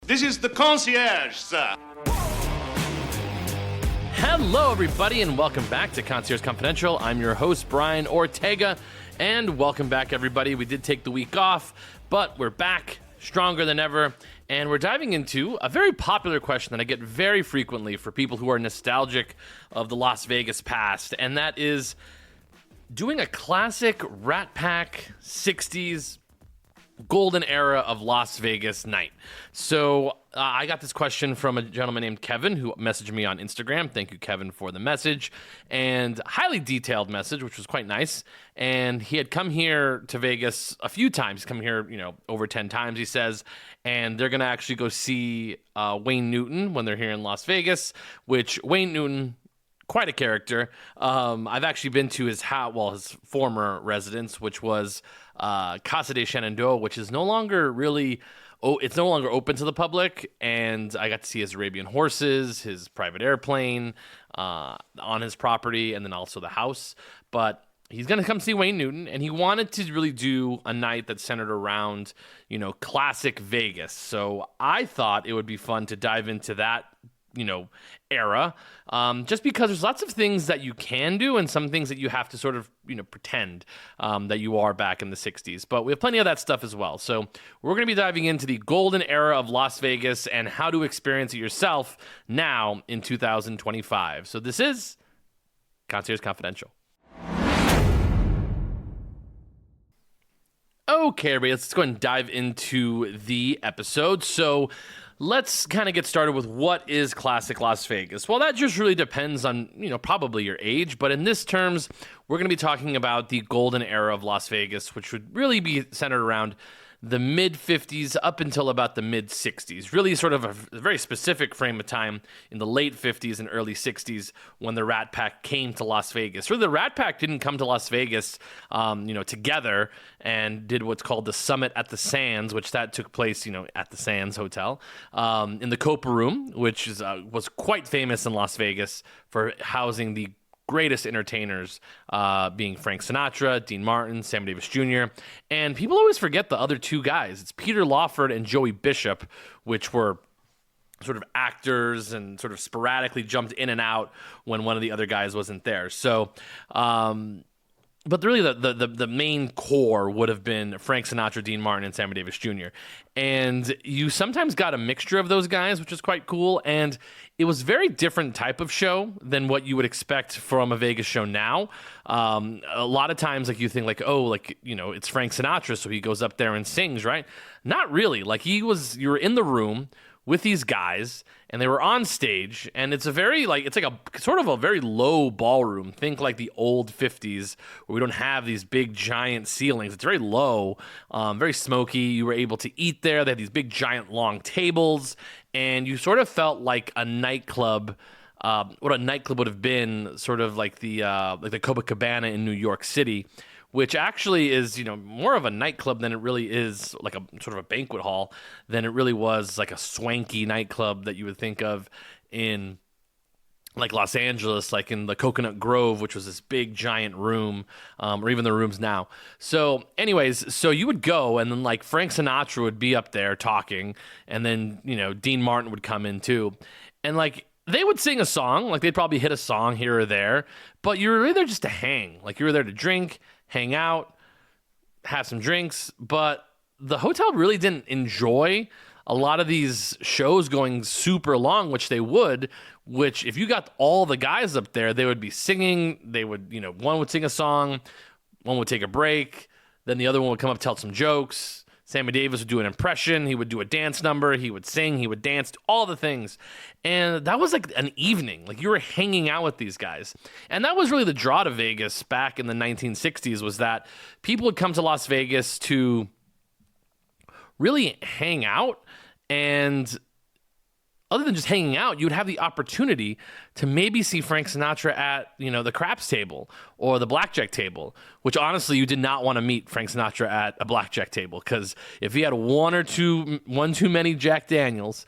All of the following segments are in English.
This is the concierge, sir. Hello, everybody, and welcome back to Concierge Confidential. I'm your host, Brian Ortega, and welcome back, everybody. We did take the week off, but we're back stronger than ever, and we're diving into a very popular question that I get very frequently for people who are nostalgic of the Las Vegas past, and that is doing a classic Rat Pack 60s golden era of Las Vegas night. So I got this question from a gentleman named Kevin who messaged me on Instagram. Thank you, Kevin, for the message, and highly detailed message, which was quite nice. And he had come here to Vegas a few times. He's come here, over 10 times, he says, and they're going to actually go see Wayne Newton when they're here in Las Vegas, which Wayne Newton, quite a character. I've actually been to his his former residence, which was Casa de Shenandoah, which is no longer really, it's no longer open to the public. And I got to see his Arabian horses, his private airplane on his property, and then also the house. But he's going to come see Wayne Newton, and he wanted to really do a night that's centered around, classic Vegas. So I thought it would be fun to dive into that era, just because there's lots of things that you can do and some things that you have to sort of, pretend that you are back in the 60s. But we have plenty of that stuff as well. So we're going to be diving into the golden era of Las Vegas and how to experience it yourself now in 2025. So this is Concierge Confidential. Okay, everybody, let's go ahead and dive into the episode. So let's kind of get started with what is classic Las Vegas. Well, that just really depends on, probably your age. But in this terms, we're going to be talking about the golden era of Las Vegas, which would really be centered around the mid-50s up until about the mid-60s. Really sort of a very specific frame of time in the late 50s and early 60s when the Rat Pack came to Las Vegas. Really, the Rat Pack didn't come to Las Vegas, together and did what's called the Summit at the Sands, which that took place, at the Sands Hotel, in the Copa Room, which was quite famous in Las Vegas for housing the greatest entertainers, being Frank Sinatra, Dean Martin, Sammy Davis Jr., and people always forget the other two guys. It's Peter Lawford and Joey Bishop, which were sort of actors and sort of sporadically jumped in and out when one of the other guys wasn't there. So, but really the main core would have been Frank Sinatra, Dean Martin, and Sammy Davis Jr. And you sometimes got a mixture of those guys, which is quite cool. And it was a very different type of show than what you would expect from a Vegas show now. A lot of times, you think it's Frank Sinatra, so he goes up there and sings, right? Not really. You were in the room with these guys, and they were on stage, and it's a very, it's like a sort of a very low ballroom. Think like the old 50s, where we don't have these big giant ceilings. It's very low, very smoky. You were able to eat there. They had these big giant long tables, and you sort of felt like a nightclub, what a nightclub would have been, sort of like the Copacabana in New York City, which actually is, more of a nightclub than it really is like a sort of a banquet hall than it really was like a swanky nightclub that you would think of in like Los Angeles, like in the Coconut Grove, which was this big giant room, or even the rooms now. So anyways, so you would go, and then like Frank Sinatra would be up there talking, and then, Dean Martin would come in too. And they would sing a song, they'd probably hit a song here or there, but you were really there just to hang. You were there to drink, hang out, have some drinks, but the hotel really didn't enjoy a lot of these shows going super long, which if you got all the guys up there, they would be singing. They would, one would sing a song, one would take a break, then the other one would come up, tell some jokes. Sammy Davis would do an impression. He would do a dance number. He would sing. He would dance, all the things. And that was like an evening. You were hanging out with these guys. And that was really the draw to Vegas back in the 1960s, was that people would come to Las Vegas to really hang out. And other than just hanging out, you would have the opportunity to maybe see Frank Sinatra at, the craps table or the blackjack table, which honestly, you did not want to meet Frank Sinatra at a blackjack table, because if he had one too many Jack Daniels,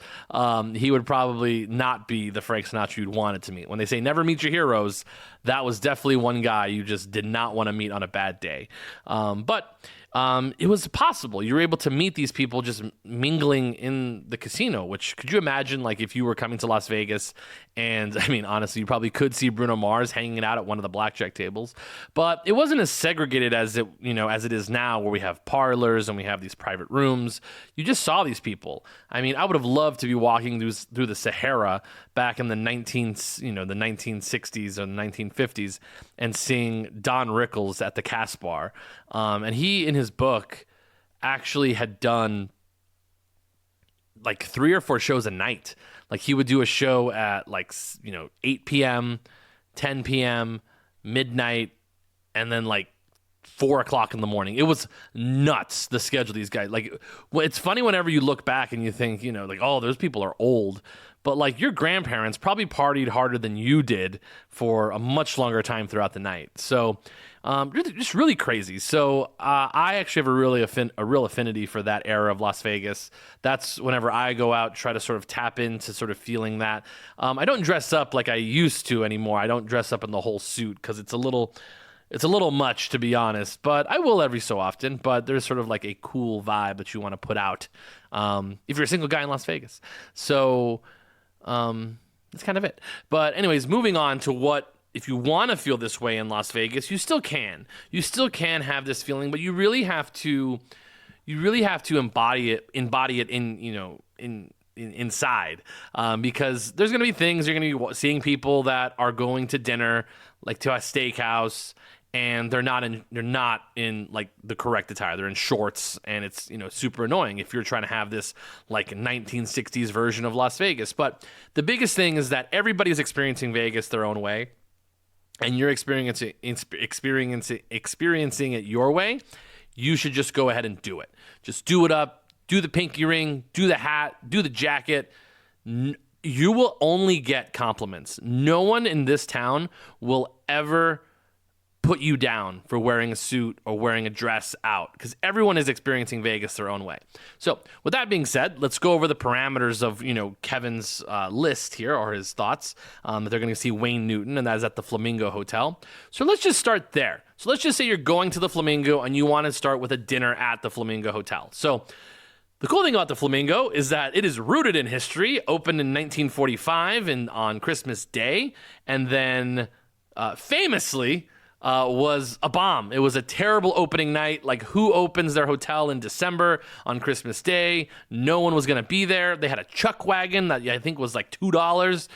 he would probably not be the Frank Sinatra you'd wanted to meet. When they say never meet your heroes, that was definitely one guy you just did not want to meet on a bad day. But it was possible. You were able to meet these people just mingling in the casino, which could you imagine, like, if you were coming to Las Vegas and, I mean, honestly, you probably could see Bruno Mars hanging out at one of the blackjack tables, but it wasn't as segregated as it is now, where we have parlors and we have these private rooms. You just saw these people. I mean, I would have loved to be walking through the Sahara back in the 1960s or the 1950s and seeing Don Rickles at the Casbah. And he, in his book, actually had done like 3 or 4 shows a night. Like, he would do a show at 8 p.m., 10 p.m., midnight, and then like 4 o'clock in the morning. It was nuts, the schedule of these guys. Like, it's funny whenever you look back and you think, like, oh, those people are old. But like, your grandparents probably partied harder than you did for a much longer time throughout the night. So just really crazy. So I actually have a real affinity for that era of Las Vegas. That's whenever I go out, try to sort of tap into sort of feeling that. I don't dress up like I used to anymore. I don't dress up in the whole suit because it's a little much, to be honest, but I will every so often. But there's sort of like a cool vibe that you want to put out if you're a single guy in Las Vegas. So that's kind of it. But anyways, moving on to what, if you want to feel this way in Las Vegas, you still can. You still can have this feeling, but you really have to embody it in inside, because there's going to be things you're going to be seeing people that are going to dinner, like to a steakhouse, and they're not in like the correct attire. They're in shorts, and it's super annoying if you're trying to have this like 1960s version of Las Vegas. But the biggest thing is that everybody's experiencing Vegas their own way, and you're experiencing it your way. You should just go ahead and do it. Just do it up. Do the pinky ring. Do the hat. Do the jacket. You will only get compliments. No one in this town will ever put you down for wearing a suit or wearing a dress out, because everyone is experiencing Vegas their own way. So with that being said, let's go over the parameters of Kevin's list here, or his thoughts, that they're going to see Wayne Newton, and that is at the Flamingo Hotel. So let's just start there. So let's just say you're going to the Flamingo and you want to start with a dinner at the Flamingo Hotel. So the cool thing about the Flamingo is that it is rooted in history, opened in 1945 on Christmas Day, and then famously was a bomb. It was a terrible opening night. Like, who opens their hotel in December on Christmas Day? No one was going to be there. They had a chuck wagon that I think was like $2.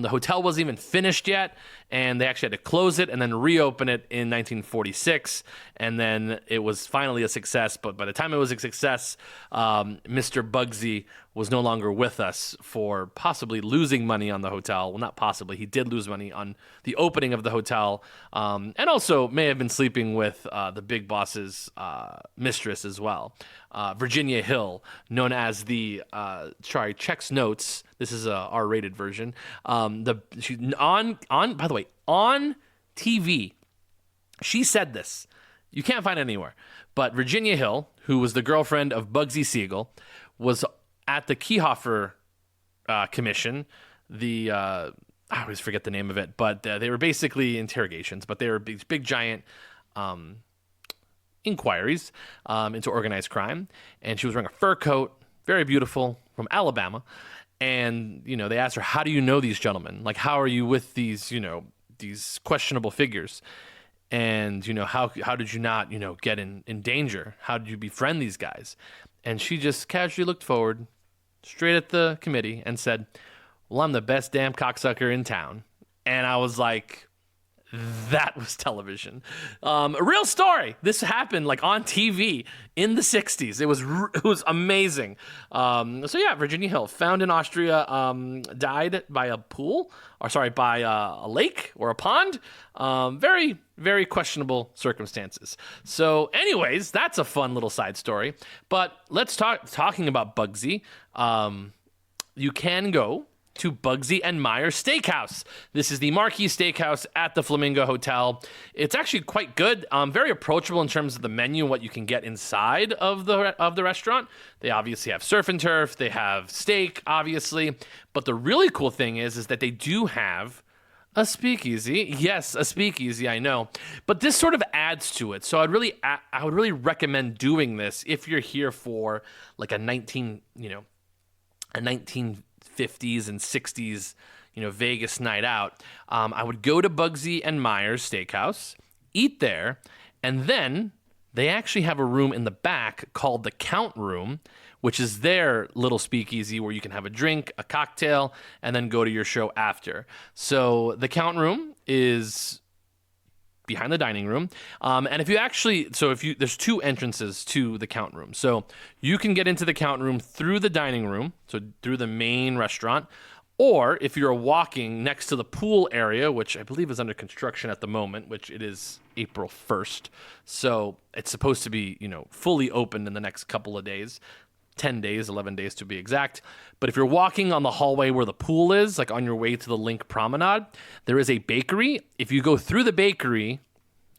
The hotel wasn't even finished yet, and they actually had to close it and then reopen it in 1946. And then it was finally a success. But by the time it was a success, Mr. Bugsy was no longer with us for possibly losing money on the hotel. Well, not possibly. He did lose money on the opening of the hotel, and also may have been sleeping with the big boss's mistress as well, Virginia Hill, known as the checks notes. This is a R-rated version. By the way, on TV, she said this. You can't find it anywhere. But Virginia Hill, who was the girlfriend of Bugsy Siegel, was at the Kefauver Commission. I always forget the name of it, but they were basically interrogations, but they were big giant inquiries into organized crime. And she was wearing a fur coat, very beautiful, from Alabama. And, they asked her, how do you know these gentlemen? Like, how are you with these questionable figures? And, how did you not, get in danger? How did you befriend these guys? And she just casually looked forward, straight at the committee, and said, well, I'm the best damn cocksucker in town. And I was like, that was television. A real story. This happened like on TV in the 60s. It was amazing. So yeah, Virginia Hill, found in Austria, died by a lake or a pond. Very, very questionable circumstances. So anyways, that's a fun little side story. But let's talking about Bugsy. You can go to Bugsy and Meyer Steakhouse. This is the marquee steakhouse at the Flamingo Hotel. It's actually quite good, very approachable in terms of the menu and what you can get inside of the restaurant. They obviously have surf and turf, they have steak, obviously, but the really cool thing is that they do have A speakeasy, yes, a speakeasy. I know, but this sort of adds to it. So I would really recommend doing this if you're here for like a 1950s and 60s, Vegas night out. I would go to Bugsy and Myers Steakhouse, eat there, and then they actually have a room in the back called the Count Room, which is their little speakeasy where you can have a drink, a cocktail, and then go to your show after. So the Count Room is behind the dining room. And there's two entrances to the Count Room. So you can get into the Count Room through the dining room, so through the main restaurant, or if you're walking next to the pool area, which I believe is under construction at the moment, which it is April 1st. So it's supposed to be, fully opened in the next couple of days, 10 days, 11 days to be exact. But if you're walking on the hallway where the pool is, like on your way to the Link Promenade, there is a bakery. If you go through the bakery,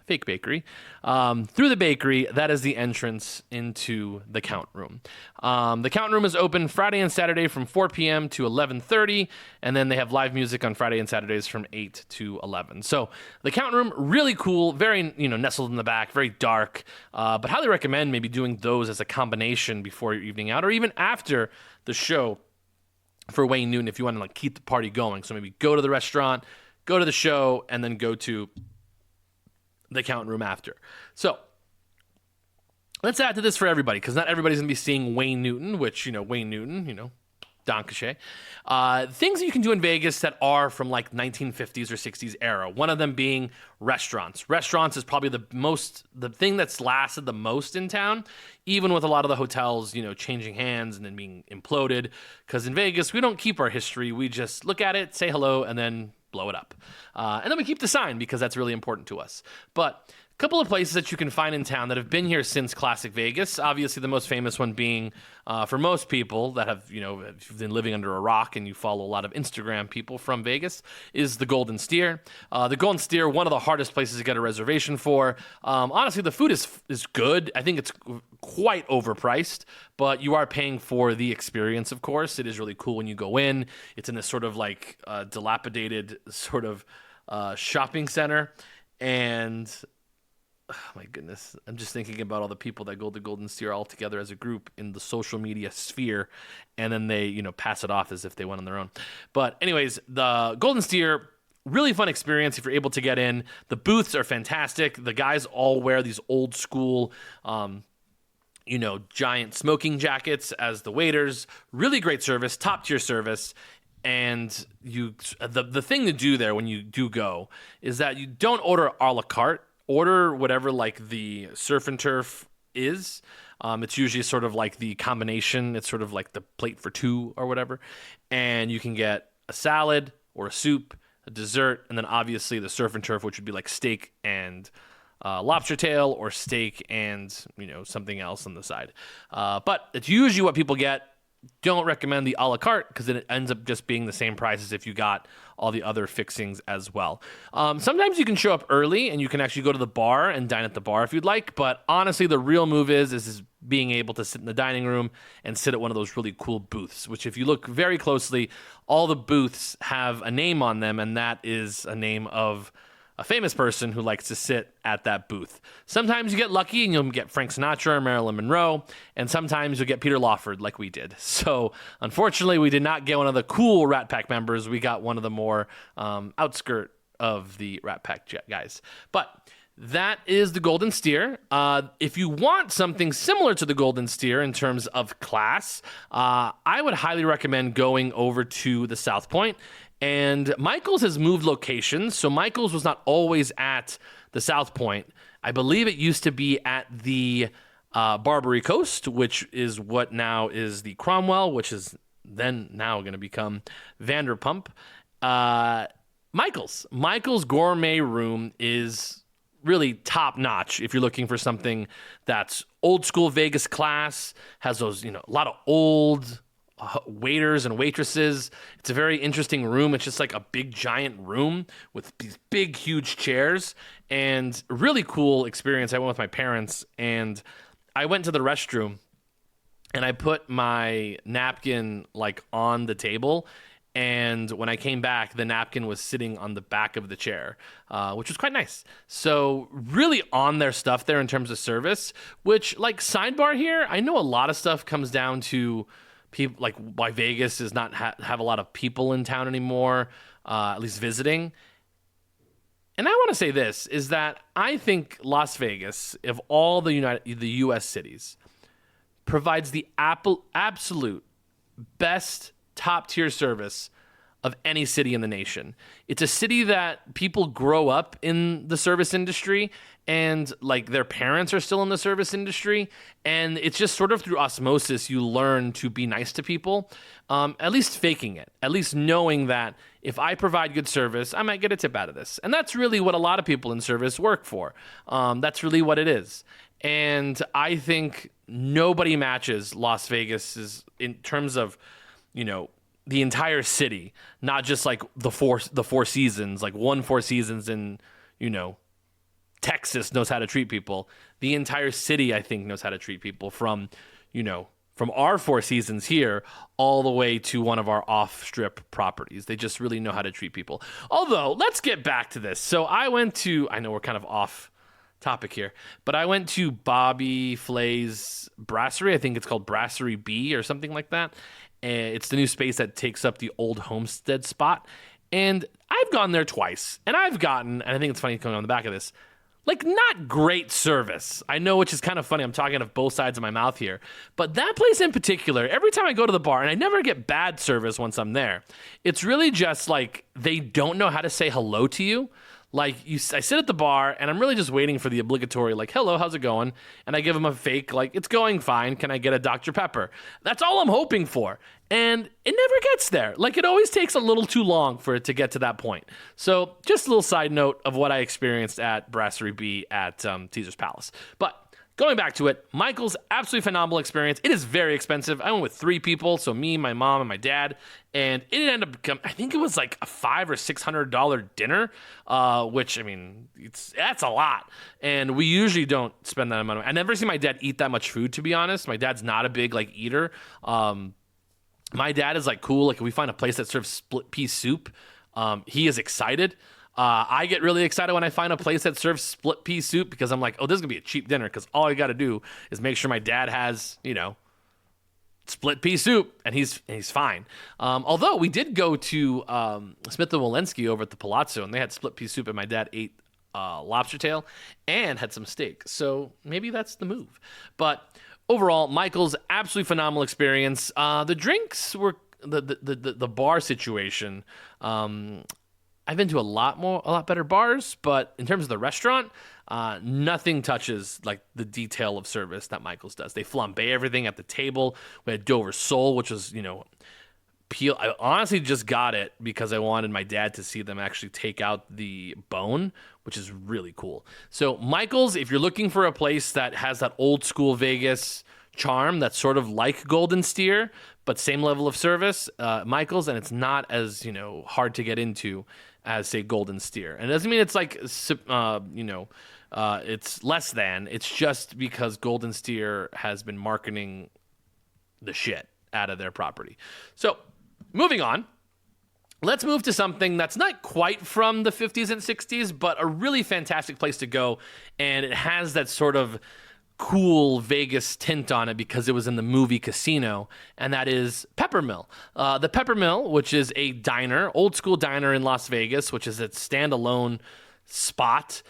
fake bakery, through the bakery, that is the entrance into the Count Room. The Count Room is open Friday and Saturday from 4 p.m. to 11:30, and then they have live music on Friday and Saturdays from 8 to 11. So the Count Room, really cool, very, nestled in the back, very dark, but highly recommend maybe doing those as a combination before your evening out, or even after the show for Wayne Newton if you want to keep the party going. So maybe go to the restaurant, go to the show, and then go to the Count Room after. So let's add to this for everybody, because not everybody's going to be seeing Wayne Newton, which, Wayne Newton, Don Cachet. Things that you can do in Vegas that are from like 1950s or 60s era. One of them being restaurants. Restaurants is probably the thing that's lasted the most in town, even with a lot of the hotels, changing hands and then being imploded. Because in Vegas, we don't keep our history. We just look at it, say hello, and then blow it up. And then we keep the sign because that's really important to us. But a couple of places that you can find in town that have been here since Classic Vegas, obviously the most famous one being, for most people that have, if you've been living under a rock and you follow a lot of Instagram people from Vegas, is the Golden Steer. The Golden Steer, one of the hardest places to get a reservation for. Honestly, the food is good. I think it's quite overpriced, but you are paying for the experience, of course. It is really cool when you go in. It's in this sort of like dilapidated sort of shopping center. And oh my goodness, I'm just thinking about all the people that go to Golden Steer all together as a group in the social media sphere, and then they, pass it off as if they went on their own. But anyways, the Golden Steer, really fun experience if you're able to get in. The booths are fantastic. The guys all wear these old school, giant smoking jackets as the waiters. Really great service, top tier service. And the thing to do there when you do go is that you don't order a la carte. Order whatever like the surf and turf is. It's usually sort of like the combination. It's sort of like the plate for two or whatever. And you can get a salad or a soup, a dessert, and then obviously the surf and turf, which would be like steak and lobster tail, or steak and something else on the side. But it's usually what people get. Don't recommend the a la carte because it ends up just being the same price as if you got all the other fixings as well. Sometimes you can show up early and you can actually go to the bar and dine at the bar if you'd like. But honestly, the real move is being able to sit in the dining room and sit at one of those really cool booths, which if you look very closely, all the booths have a name on them, and that is a name of a famous person who likes to sit at that booth. Sometimes you get lucky and you'll get Frank Sinatra or Marilyn Monroe, and sometimes you'll get Peter Lawford like we did. So unfortunately, we did not get one of the cool Rat Pack members. We got one of the more outskirt of the Rat Pack guys. But that is the Golden Steer. If you want something similar to the Golden Steer in terms of class, I would highly recommend going over to the South Point. And Michael's has moved locations, so Michael's was not always at the South Point. I believe it used to be at the Barbary Coast, which is what now is the Cromwell, which is then now going to become Vanderpump. Michael's Gourmet Room is really top notch if you're looking for something that's old school Vegas class, has those, a lot of old waiters and waitresses. It's a very interesting room. It's just like a big giant room with these big huge chairs, and really cool experience. I went with my parents and I went to the restroom and I put my napkin like on the table, And when I came back, the napkin was sitting on the back of the chair, which was quite nice. So really on their stuff there in terms of service, which like sidebar here, I know a lot of stuff comes down to people, like why Vegas does not have a lot of people in town anymore, at least visiting. And I want to say this, is that I think Las Vegas, of all the U.S. cities, provides the absolute best top-tier service of any city in the nation. It's a city that people grow up in the service industry, and like their parents are still in the service industry, and it's just sort of through osmosis you learn to be nice to people, at least faking it, at least knowing that if I provide good service, I might get a tip out of this. And that's really what a lot of people in service work for. That's really what it is. And I think nobody matches Las Vegas in terms of, you know, the entire city, not just like the Four Seasons, like one Four Seasons in, you know, Texas knows how to treat people. The entire city, I think, knows how to treat people from, you know, from our Four Seasons here all the way to one of our off-strip properties. They just really know how to treat people. Although, let's get back to this. So I know we're kind of off topic here, but I went to Bobby Flay's Brasserie. I think it's called Brasserie B or something like that. And it's the new space that takes up the old Homestead spot. And I've gone there twice, and I've gotten, and I think it's funny coming on the back of this, like not great service. I know, which is kind of funny. I'm talking out of both sides of my mouth here. But that place in particular, every time I go to the bar, and I never get bad service once I'm there, it's really just like they don't know how to say hello to you. Like, I sit at the bar, and I'm really just waiting for the obligatory, like, hello, how's it going? And I give them a fake, like, it's going fine. Can I get a Dr. Pepper? That's all I'm hoping for. And it never gets there. Like, it always takes a little too long for it to get to that point. So, just a little side note of what I experienced at Brasserie B at Caesar's Palace. But going back to it, Michael's absolutely phenomenal experience. It is very expensive. I went with 3 people, so me, my mom, and my dad, and it ended up becoming, I think it was like a $500 or $600 dinner, which, I mean, that's a lot. And we usually don't spend that amount of money. I never see my dad eat that much food, to be honest. My dad's not a big like eater. My dad is like cool. Like if we find a place that serves split pea soup, he is excited. I get really excited when I find a place that serves split pea soup because I'm like, oh, this is going to be a cheap dinner because all I got to do is make sure my dad has, you know, split pea soup and he's fine. Although we did go to Smith & Wollensky over at the Palazzo and they had split pea soup and my dad ate lobster tail and had some steak. So maybe that's the move. But overall, Michael's absolutely phenomenal experience. The drinks were the bar situation. I've been to a lot better bars, but in terms of the restaurant, nothing touches like the detail of service that Michael's does. They flambe everything at the table. We had Dover sole, which was, you know, peel. I honestly just got it because I wanted my dad to see them actually take out the bone, which is really cool. So Michael's, if you're looking for a place that has that old school Vegas charm that's sort of like Golden Steer, but same level of service, Michael's, and it's not as, you know, hard to get into as, say, Golden Steer. And it doesn't mean it's like, it's less than. It's just because Golden Steer has been marketing the shit out of their property. So, moving on. Let's move to something that's not quite from the 50s and 60s, but a really fantastic place to go. And it has that sort of cool Vegas tint on it because it was in the movie Casino, and that is Peppermill. The Peppermill, which is a diner, old school diner in Las Vegas, which is a standalone spot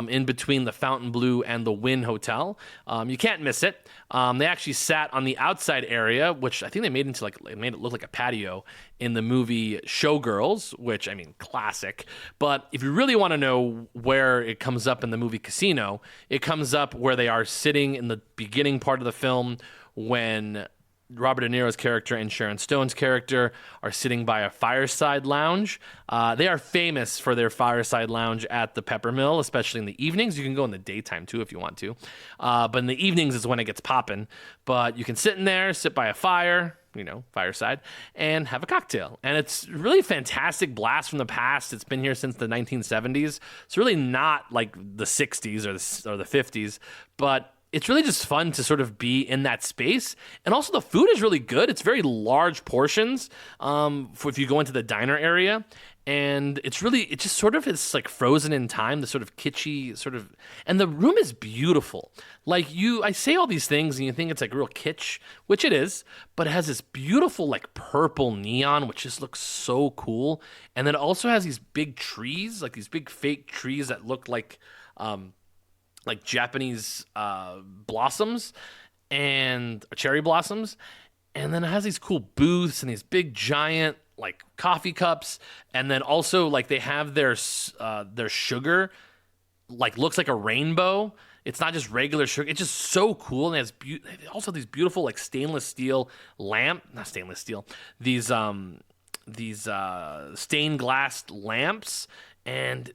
in between the Fontainebleau and the Wynn Hotel. You can't miss it. They actually sat on the outside area, which I think they made made it look like a patio in the movie Showgirls, which, I mean, classic. But if you really want to know where it comes up in the movie Casino, it comes up where they are sitting in the beginning part of the film when Robert De Niro's character and Sharon Stone's character are sitting by a fireside lounge. They are famous for their fireside lounge at the Peppermill, especially in the evenings. You can go in the daytime too if you want to. But in the evenings is when it gets popping. But you can sit in there, sit by a fire, you know, fireside, and have a cocktail. And it's really a fantastic blast from the past. It's been here since the 1970s. It's really not like the 60s or the 50s, but it's really just fun to sort of be in that space. And also the food is really good. It's very large portions for if you go into the diner area. And it just sort of is like frozen in time, the sort of kitschy sort of, and the room is beautiful. Like I say all these things and you think it's like real kitsch, which it is, but it has this beautiful like purple neon, which just looks so cool. And then it also has these big trees, like these big fake trees that look like Japanese blossoms and cherry blossoms. And then it has these cool booths and these big giant like coffee cups, and then also like they have their sugar like looks like a rainbow. It's not just regular sugar. It's just so cool, and it has they also have these beautiful like stainless steel not stainless steel, these stained glass lamps, and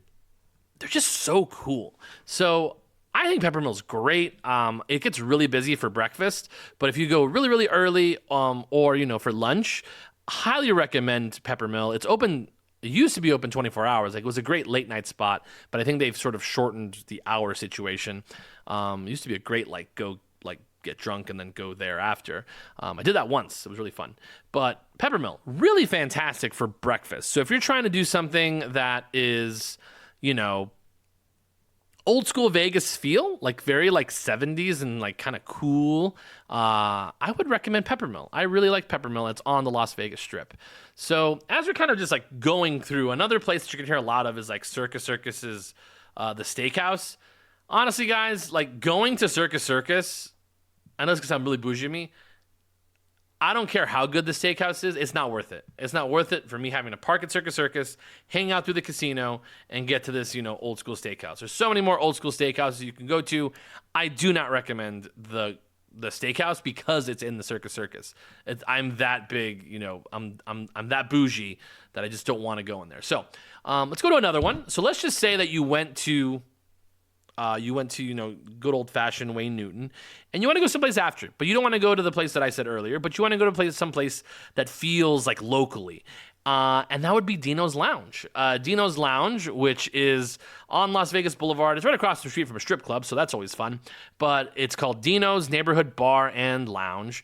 they're just so cool. So I think Peppermill's great. It gets really busy for breakfast, but if you go really, really early, or for lunch, highly recommend Peppermill. It used to be open 24 hours. Like, it was a great late night spot, but I think they've sort of shortened the hour situation. It used to be a great get drunk and then go there after. I did that once. It was really fun. But Peppermill, really fantastic for breakfast. So if you're trying to do something that is, old school Vegas feel, like very like 70s and like kind of cool, I would recommend Peppermill. I really like Peppermill. It's on the Las Vegas Strip. So as we're kind of just like going through, another place that you can hear a lot of is like Circus Circus's the Steakhouse. Honestly, guys, like going to Circus Circus, I know it's gonna sound really bougie of me, I don't care how good the steakhouse is. It's not worth it. It's not worth it for me having to park at Circus Circus, hang out through the casino, and get to this, old school steakhouse. There's so many more old school steakhouses you can go to. I do not recommend the steakhouse because it's in the Circus Circus. I'm that big, I'm that bougie that I just don't want to go in there. So let's go to another one. So let's just say that you went to good old fashioned Wayne Newton, and you want to go someplace after, but you don't want to go to the place that I said earlier, but you want to go to someplace that feels like locally. And that would be Dino's Lounge. Dino's Lounge, which is on Las Vegas Boulevard. It's right across the street from a strip club, so that's always fun. But it's called Dino's Neighborhood Bar and Lounge.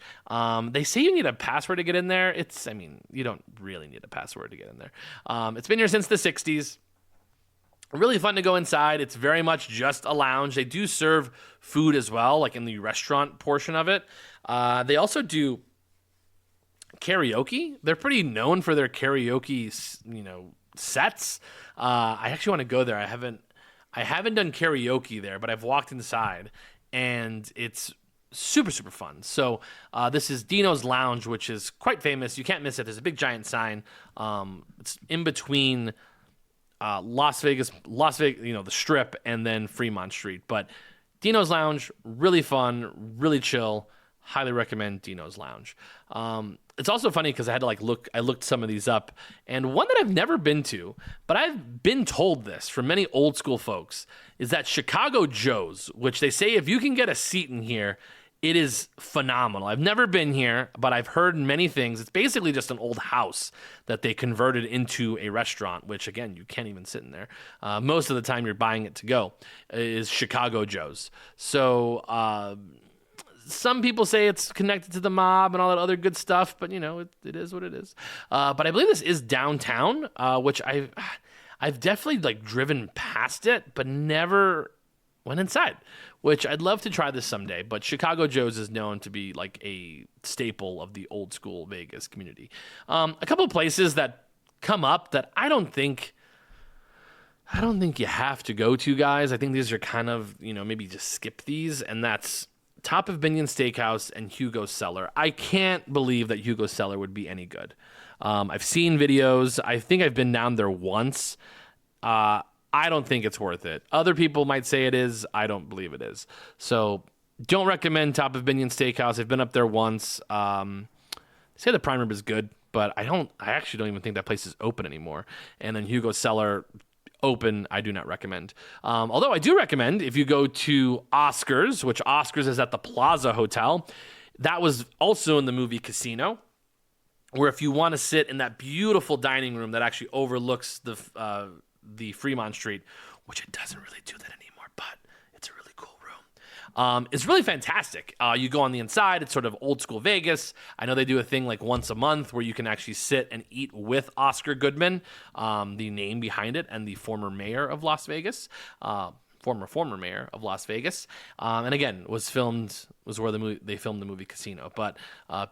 They say you need a password to get in there. You don't really need a password to get in there. It's been here since the 60s. Really fun to go inside. It's very much just a lounge. They do serve food as well, like in the restaurant portion of it. They also do karaoke. They're pretty known for their karaoke, sets. I actually want to go there. I haven't done karaoke there, but I've walked inside, and it's super, super fun. So this is Dino's Lounge, which is quite famous. You can't miss it. There's a big giant sign. It's in between Las Vegas, the Strip, and then Fremont Street. But Dino's Lounge, really fun, really chill. Highly recommend Dino's Lounge. It's also funny because I had to I looked some of these up, and one that I've never been to, but I've been told this from many old school folks, is that Chicago Joe's, which they say if you can get a seat in here, it is phenomenal. I've never been here, but I've heard many things. It's basically just an old house that they converted into a restaurant, which, again, you can't even sit in there. Most of the time you're buying it to go, is Chicago Joe's. So some people say it's connected to the mob and all that other good stuff, but, it is what it is. But I believe this is downtown, which I've definitely, driven past it, but never went inside, which I'd love to try this someday. But Chicago Joe's is known to be like a staple of the old school Vegas community. A couple of places that come up that I don't think you have to go to, guys. I think these are kind of, maybe just skip these, and that's Top of Binion Steakhouse and Hugo's Cellar. I can't believe that Hugo's Cellar would be any good. I've seen videos. I think I've been down there once. I don't think it's worth it. Other people might say it is. I don't believe it is. So don't recommend Top of Binion Steakhouse. I've been up there once. They say the prime rib is good, but I actually don't even think that place is open anymore. And then Hugo's Cellar, open, I do not recommend. Although I do recommend if you go to Oscars, which Oscars is at the Plaza Hotel. That was also in the movie Casino, where if you want to sit in that beautiful dining room that actually overlooks the Fremont Street, which it doesn't really do that anymore, but it's a really cool room. is really fantastic. You go on the inside, it's sort of old school Vegas. I know they do a thing like once a month where you can actually sit and eat with Oscar Goodman, the name behind it, and the former mayor of Las Vegas. Former mayor of Las Vegas, and again was where they filmed the movie Casino. But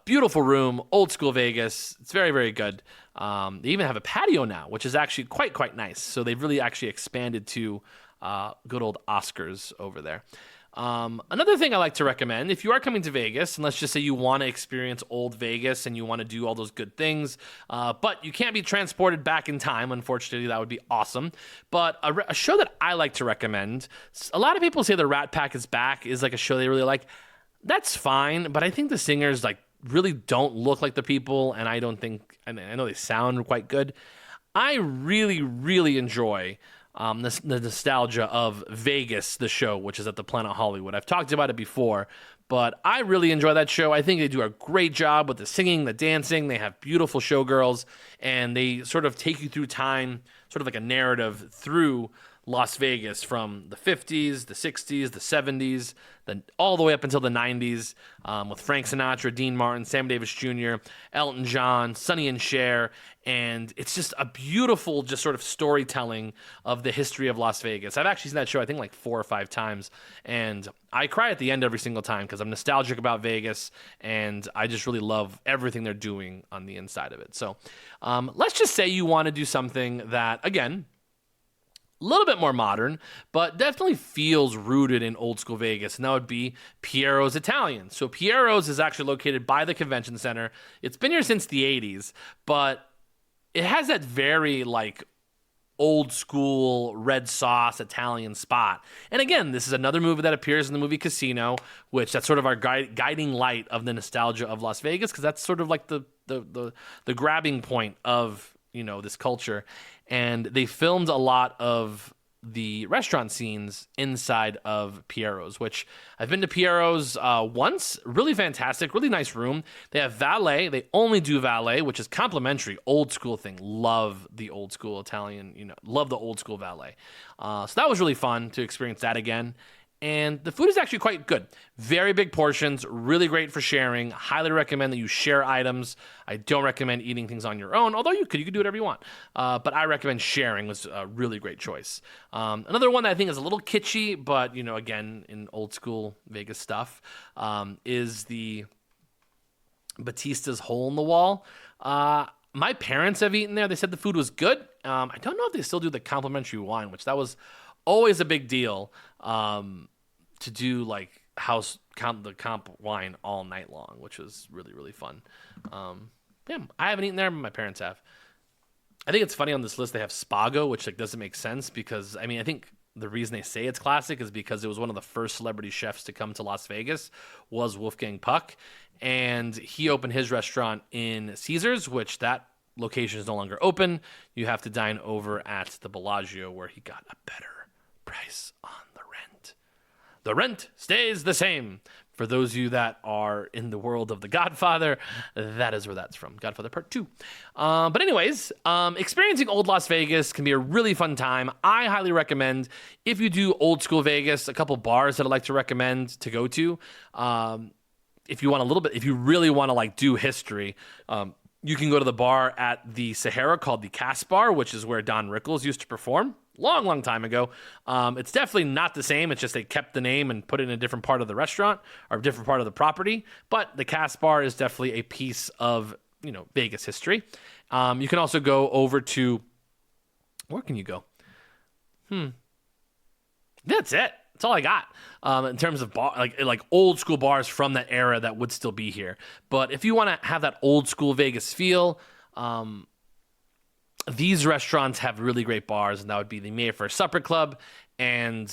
beautiful room, old school Vegas. It's very, very good. They even have a patio now, which is actually quite nice. So they've really actually expanded to good old Oscars over there. Another thing I like to recommend, if you are coming to Vegas, and let's just say you want to experience old Vegas and you want to do all those good things, but you can't be transported back in time, unfortunately, that would be awesome. But a show that I like to recommend, a lot of people say the Rat Pack is Back is like a show they really like. That's fine, but I think the singers like really don't look like the people, and I know they sound quite good. I really, really enjoy the nostalgia of Vegas, the show, which is at the Planet Hollywood. I've talked about it before, but I really enjoy that show. I think they do a great job with the singing, the dancing. They have beautiful showgirls, and they sort of take you through time, sort of like a narrative through Las Vegas from the 50s, the 60s, the 70s, then all the way up until the 90s, with Frank Sinatra, Dean Martin, Sam Davis Jr., Elton John, Sonny and Cher, and it's just a beautiful just sort of storytelling of the history of Las Vegas. I've actually seen that show, I think, like 4 or 5 times, and I cry at the end every single time because I'm nostalgic about Vegas, and I just really love everything they're doing on the inside of it. So let's just say you want to do something that, again, a little bit more modern, but definitely feels rooted in old school Vegas, and that would be Piero's Italian. So Piero's is actually located by the convention center. It's been here since the 80s, but it has that very like old school red sauce Italian spot. And again, this is another movie that appears in the movie Casino, which that's sort of our guiding light of the nostalgia of Las Vegas, because that's sort of like the grabbing point of, you know, this culture. And they filmed a lot of the restaurant scenes inside of Piero's, which I've been to Piero's once. Really fantastic, really nice room. They have valet. They only do valet, which is complimentary, old school thing. Love the old school Italian, you know, love the old school valet. So that was really fun to experience that again. And the food is actually quite good. Very big portions, really great for sharing. Highly recommend that you share items. I don't recommend eating things on your own, although you could do whatever you want. But I recommend sharing was a really great choice. Another one that I think is a little kitschy, but, you know, again, in old school Vegas stuff, is the Batista's Hole in the Wall. My parents have eaten there. They said the food was good. I don't know if they still do the complimentary wine, which that was always a big deal, to do like the comp wine all night long, which was really, really fun. Yeah, I haven't eaten there, but my parents have. I think it's funny on this list they have Spago, which like doesn't make sense because, I mean, I think the reason they say it's classic is because it was one of the first celebrity chefs to come to Las Vegas was Wolfgang Puck, and he opened his restaurant in Caesars, which that location is no longer open. You have to dine over at the Bellagio, where he got a better price on the rent. The rent stays the same. For those of you that are in the world of The Godfather, that is where that's from. Godfather Part 2. But anyways, experiencing old Las Vegas can be a really fun time. I highly recommend, if you do old school Vegas, a couple bars that I'd like to recommend to go to. If you want a little bit, if you really want to like do history, you can go to the bar at the Sahara called the Casbah, which is where Don Rickles used to perform. Long time ago. It's definitely not the same. It's just they kept the name and put it in a different part of the restaurant or a different part of the property. But the Casbah is definitely a piece of, you know, Vegas history. You can also go over to, where can you go? That's it. That's all I got in terms of bar, like old school bars from that era that would still be here. But if you want to have that old school Vegas feel, these restaurants have really great bars, and that would be the Mayfair Supper Club and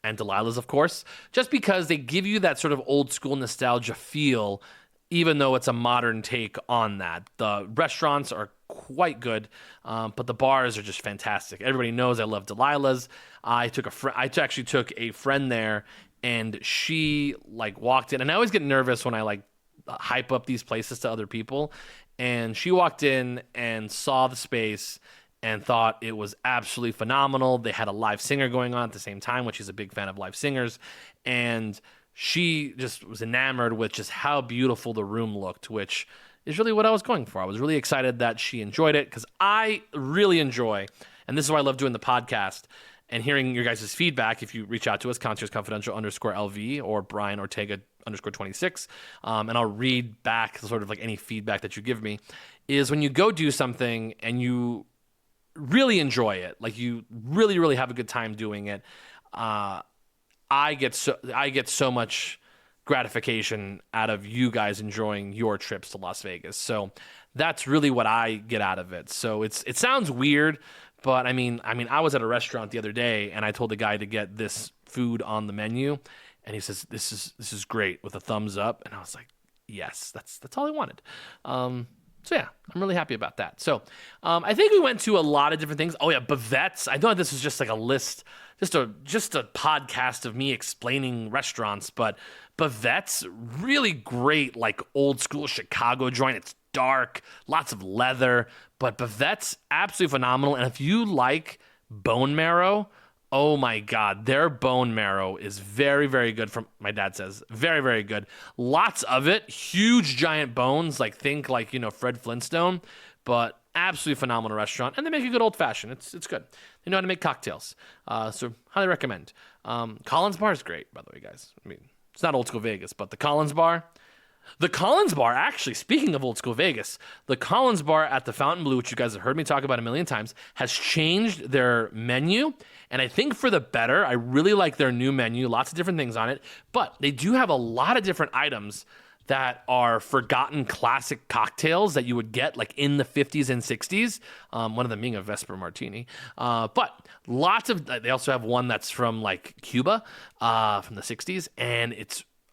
Delilah's, of course, just because they give you that sort of old school nostalgia feel, even though it's a modern take on that. The restaurants are quite good, but the bars are just fantastic. Everybody knows I love Delilah's. I actually took a friend there, and she like walked in, and I always get nervous when I like hype up these places to other people. And she walked in and saw the space and thought it was absolutely phenomenal. They had a live singer going on at the same time, which she's a big fan of live singers. And she just was enamored with just how beautiful the room looked, which is really what I was going for. I was really excited that she enjoyed it because I really enjoy, and this is why I love doing the podcast and hearing your guys' feedback. If you reach out to us, conciergeconfidential_LV or Brian Ortega _26, and I'll read back sort of like any feedback that you give me, is when you go do something and you really enjoy it, like you really, really have a good time doing it. I get so much gratification out of you guys enjoying your trips to Las Vegas. So that's really what I get out of it. So it sounds weird, but I mean, I was at a restaurant the other day and I told the guy to get this food on the menu, and he says, "This is great," with a thumbs up, and I was like, "Yes, that's all I wanted." So yeah, I'm really happy about that. So I think we went to a lot of different things. Oh yeah, Bavette's. I thought this was just like a list, just a podcast of me explaining restaurants, but Bavette's really great, like old school Chicago joint. It's dark, lots of leather, but Bavette's absolutely phenomenal. And if you like bone marrow, oh my God, their bone marrow is very, very good. From my dad says, very, very good. Lots of it, huge, giant bones, like think like, Fred Flintstone, but absolutely phenomenal restaurant. And they make a good old fashioned. It's good. They know how to make cocktails. So highly recommend. Collins Bar is great, by the way, guys. I mean, it's not Old School Vegas, but the Collins Bar. The Collins Bar, actually, speaking of Old School Vegas, the Collins Bar at the Fontainebleau, which you guys have heard me talk about a million times, has changed their menu, and I think for the better. I really like their new menu, lots of different things on it, but they do have a lot of different items that are forgotten classic cocktails that you would get like in the 50s and 60s, one of them being a Vesper Martini. But they also have one that's from like Cuba from the 60s, and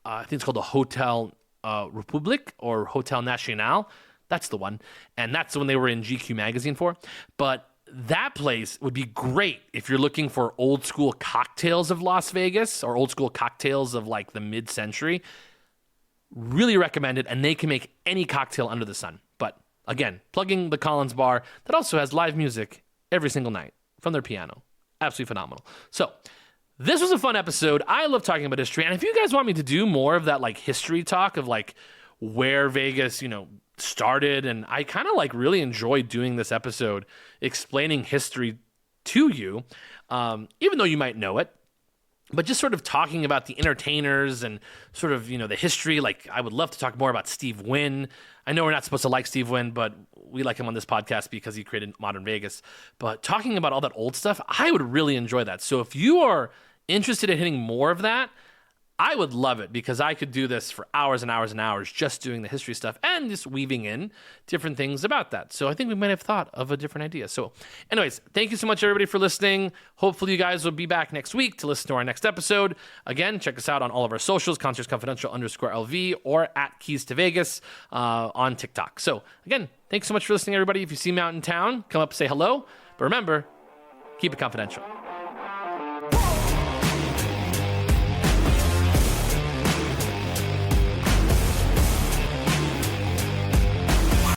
I think it's called the Hotel Republic or Hotel Nacional. That's the one. And that's the one they were in GQ magazine for. But that place would be great if you're looking for old school cocktails of Las Vegas or old school cocktails of like the mid-century. Really recommend it. And they can make any cocktail under the sun. But again, plugging the Collins Bar that also has live music every single night from their piano. Absolutely phenomenal. So this was a fun episode. I love talking about history. And if you guys want me to do more of that like history talk of like where Vegas, started, and I kind of like really enjoy doing this episode explaining history to you, even though you might know it, but just sort of talking about the entertainers and sort of, the history. Like I would love to talk more about Steve Wynn. I know we're not supposed to like Steve Wynn, but we like him on this podcast because he created Modern Vegas. But talking about all that old stuff, I would really enjoy that. So if you are interested in hitting more of that, I would love it, because I could do this for hours and hours and hours just doing the history stuff and just weaving in different things about that. So I think we might have thought of a different idea. So anyways, thank you so much, everybody, for listening. Hopefully you guys will be back next week to listen to our next episode. Again, check us out on all of our socials, conciergeconfidential_LV or at Keys to Vegas on TikTok. So again, thanks so much for listening, everybody. If you see me out in town, come up and say hello. But remember, keep it confidential.